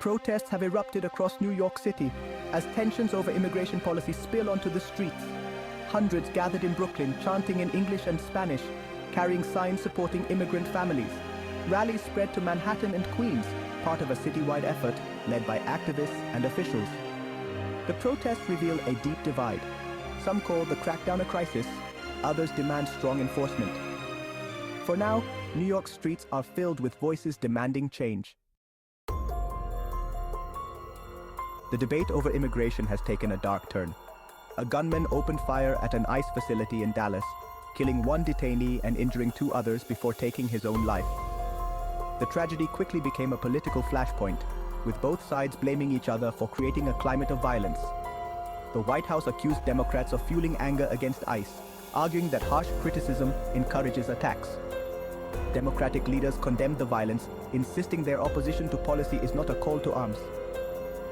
Protests have erupted across New York City as tensions over immigration policy spill onto the streets. Hundreds gathered in Brooklyn chanting in English and Spanish, carrying signs supporting immigrant families. Rallies spread to Manhattan and Queens, part of a citywide effort led by activists and officials. The protests reveal a deep divide. Some call the crackdown a crisis, others demand strong enforcement. For now, New York's streets are filled with voices demanding change. The debate over immigration has taken a dark turn. A gunman opened fire at an ICE facility in Dallas, killing one detainee and injuring two others before taking his own life. The tragedy quickly became a political flashpoint, with both sides blaming each other for creating a climate of violence. The White House accused Democrats of fueling anger against ICE, arguing that harsh criticism encourages attacks. Democratic leaders condemned the violence, insisting their opposition to policy is not a call to arms.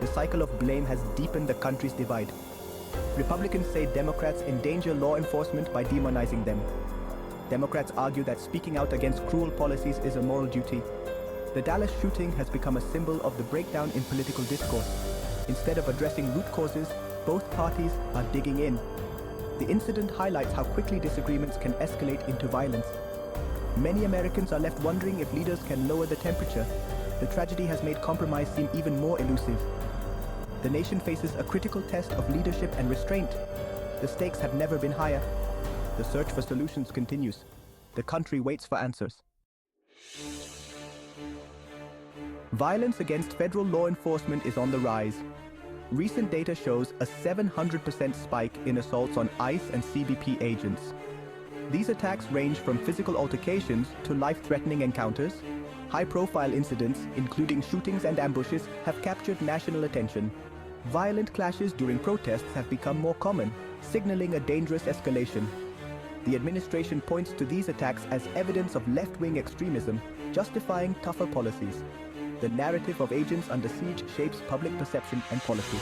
The cycle of blame has deepened the country's divide. Republicans say Democrats endanger law enforcement by demonizing them. Democrats argue that speaking out against cruel policies is a moral duty. The Dallas shooting has become a symbol of the breakdown in political discourse. Instead of addressing root causes, both parties are digging in. The incident highlights how quickly disagreements can escalate into violence. Many Americans are left wondering if leaders can lower the temperature. The tragedy has made compromise seem even more elusive. The nation faces a critical test of leadership and restraint. The stakes have never been higher. The search for solutions continues. The country waits for answers. Violence against federal law enforcement is on the rise. Recent data shows a 700% spike in assaults on ICE and CBP agents. These attacks range from physical altercations to life-threatening encounters. High-profile incidents, including shootings and ambushes, have captured national attention. Violent clashes during protests have become more common, signaling a dangerous escalation. The administration points to these attacks as evidence of left-wing extremism, justifying tougher policies. The narrative of agents under siege shapes public perception and policy.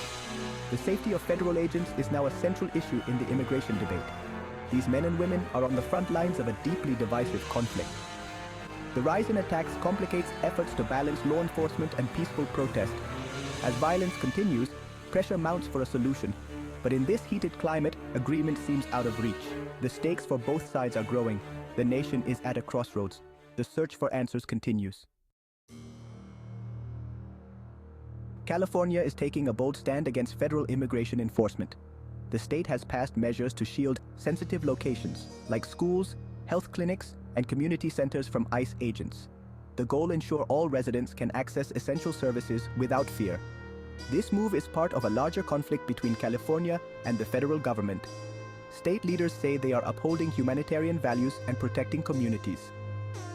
The safety of federal agents is now a central issue in the immigration debate. These men and women are on the front lines of a deeply divisive conflict. The rise in attacks complicates efforts to balance law enforcement and peaceful protest. As violence continues, pressure mounts for a solution. But in this heated climate, agreement seems out of reach. The stakes for both sides are growing. The nation is at a crossroads. The search for answers continues. California is taking a bold stand against federal immigration enforcement. The state has passed measures to shield sensitive locations, like schools, health clinics, and community centers from ICE agents. The goal ensure all residents can access essential services without fear. This move is part of a larger conflict between California and the federal government. State leaders say they are upholding humanitarian values and protecting communities.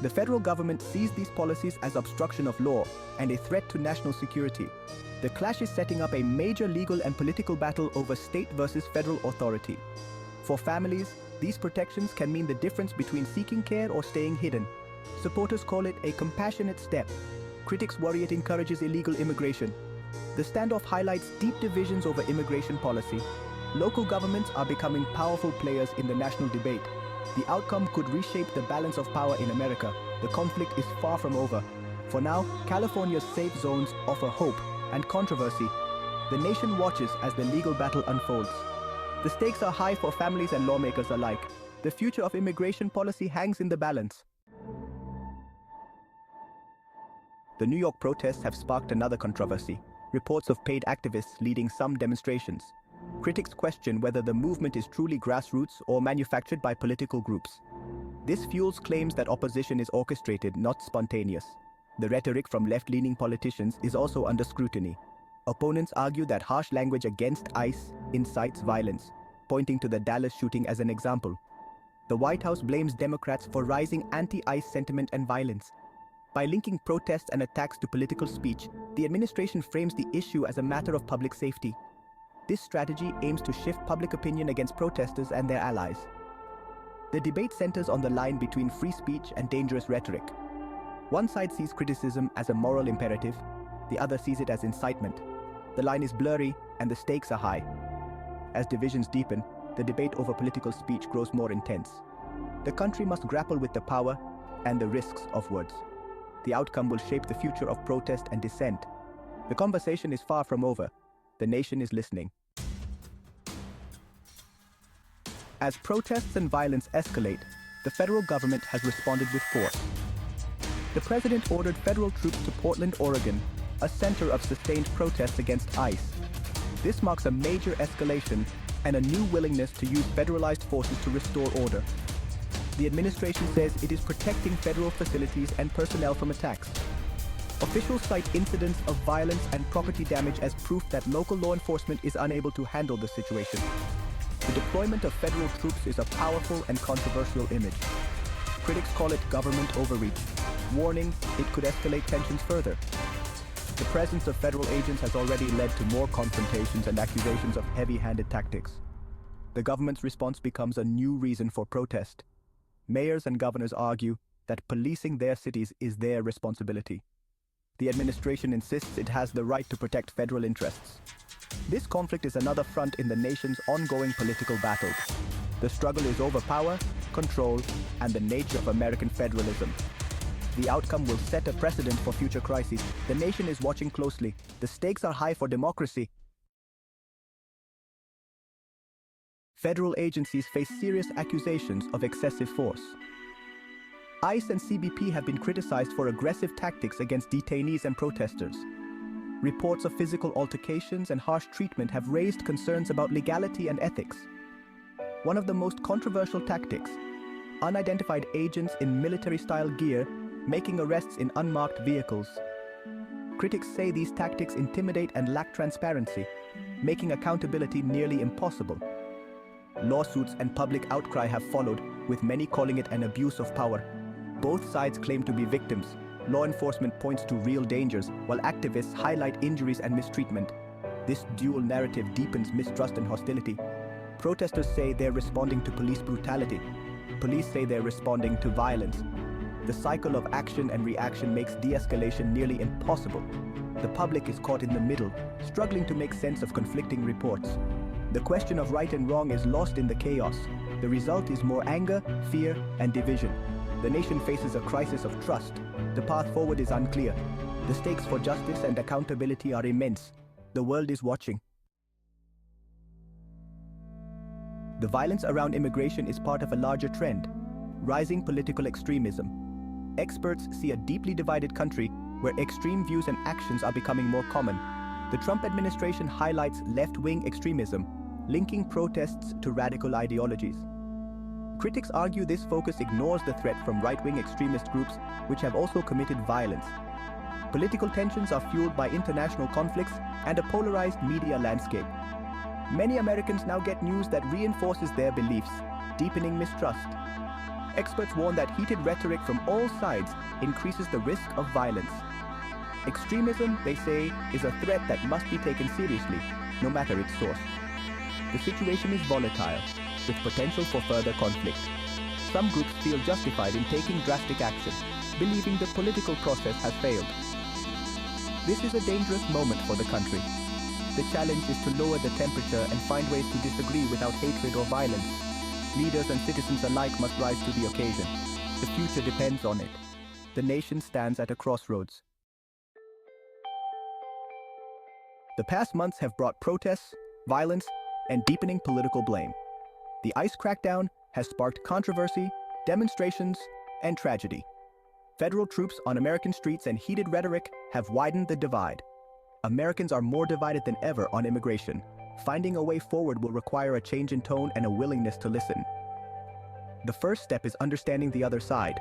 The federal government sees these policies as obstruction of law and a threat to national security. The clash is setting up a major legal and political battle over state versus federal authority. For families, these protections can mean the difference between seeking care or staying hidden. Supporters call it a compassionate step. Critics worry it encourages illegal immigration. The standoff highlights deep divisions over immigration policy. Local governments are becoming powerful players in the national debate. The outcome could reshape the balance of power in America. The conflict is far from over. For now, California's safe zones offer hope and controversy. The nation watches as the legal battle unfolds. The stakes are high for families and lawmakers alike. The future of immigration policy hangs in the balance. The New York protests have sparked another controversy. Reports of paid activists leading some demonstrations. Critics question whether the movement is truly grassroots or manufactured by political groups. This fuels claims that opposition is orchestrated, not spontaneous. The rhetoric from left-leaning politicians is also under scrutiny. Opponents argue that harsh language against ICE incites violence, pointing to the Dallas shooting as an example. The White House blames Democrats for rising anti-ICE sentiment and violence. By linking protests and attacks to political speech, the administration frames the issue as a matter of public safety. This strategy aims to shift public opinion against protesters and their allies. The debate centers on the line between free speech and dangerous rhetoric. One side sees criticism as a moral imperative, the other sees it as incitement. The line is blurry and the stakes are high. As divisions deepen, the debate over political speech grows more intense. The country must grapple with the power and the risks of words. The outcome will shape the future of protest and dissent. The conversation is far from over. The nation is listening. As protests and violence escalate, the federal government has responded with force. The president ordered federal troops to Portland, Oregon, a center of sustained protests against ICE. This marks a major escalation and a new willingness to use federalized forces to restore order. The administration says it is protecting federal facilities and personnel from attacks. Officials cite incidents of violence and property damage as proof that local law enforcement is unable to handle the situation. The deployment of federal troops is a powerful and controversial image. Critics call it government overreach, warning it could escalate tensions further. The presence of federal agents has already led to more confrontations and accusations of heavy-handed tactics. The government's response becomes a new reason for protest. Mayors and governors argue that policing their cities is their responsibility. The administration insists it has the right to protect federal interests. This conflict is another front in the nation's ongoing political battles. The struggle is over power, control, and the nature of American federalism. The outcome will set a precedent for future crises. The nation is watching closely. The stakes are high for democracy. Federal agencies face serious accusations of excessive force. ICE and CBP have been criticized for aggressive tactics against detainees and protesters. Reports of physical altercations and harsh treatment have raised concerns about legality and ethics. One of the most controversial tactics, unidentified agents in military-style gear making arrests in unmarked vehicles. Critics say these tactics intimidate and lack transparency, making accountability nearly impossible. Lawsuits and public outcry have followed, with many calling it an abuse of power. Both sides claim to be victims. Law enforcement points to real dangers, while activists highlight injuries and mistreatment. This dual narrative deepens mistrust and hostility. Protesters say they're responding to police brutality. Police say they're responding to violence. The cycle of action and reaction makes de-escalation nearly impossible. The public is caught in the middle, struggling to make sense of conflicting reports. The question of right and wrong is lost in the chaos. The result is more anger, fear, and division. The nation faces a crisis of trust. The path forward is unclear. The stakes for justice and accountability are immense. The world is watching. The violence around immigration is part of a larger trend: rising political extremism. Experts see a deeply divided country where extreme views and actions are becoming more common. The Trump administration highlights left-wing extremism, linking protests to radical ideologies. Critics argue this focus ignores the threat from right-wing extremist groups, which have also committed violence. Political tensions are fueled by international conflicts and a polarized media landscape. Many Americans now get news that reinforces their beliefs, deepening mistrust. Experts warn that heated rhetoric from all sides increases the risk of violence. Extremism, they say, is a threat that must be taken seriously, no matter its source. The situation is volatile, with potential for further conflict. Some groups feel justified in taking drastic action, believing the political process has failed. This is a dangerous moment for the country. The challenge is to lower the temperature and find ways to disagree without hatred or violence. Leaders and citizens alike must rise to the occasion. The future depends on it. The nation stands at a crossroads. The past months have brought protests, violence, and deepening political blame. The ICE crackdown has sparked controversy, demonstrations, and tragedy. Federal troops on American streets and heated rhetoric have widened the divide. Americans are more divided than ever on immigration. Finding a way forward will require a change in tone and a willingness to listen. The first step is understanding the other side.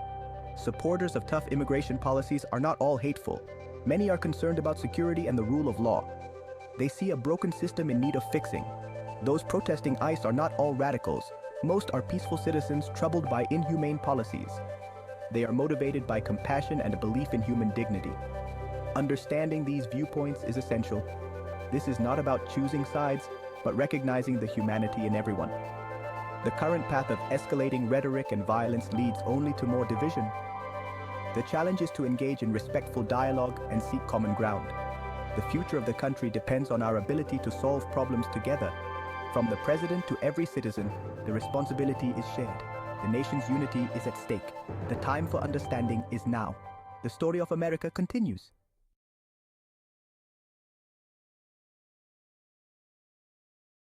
Supporters of tough immigration policies are not all hateful. Many are concerned about security and the rule of law. They see a broken system in need of fixing. Those protesting ICE are not all radicals. Most are peaceful citizens troubled by inhumane policies. They are motivated by compassion and a belief in human dignity. Understanding these viewpoints is essential. This is not about choosing sides, but recognizing the humanity in everyone. The current path of escalating rhetoric and violence leads only to more division. The challenge is to engage in respectful dialogue and seek common ground. The future of the country depends on our ability to solve problems together. From the president to every citizen, the responsibility is shared. The nation's unity is at stake. The time for understanding is now. The story of America continues.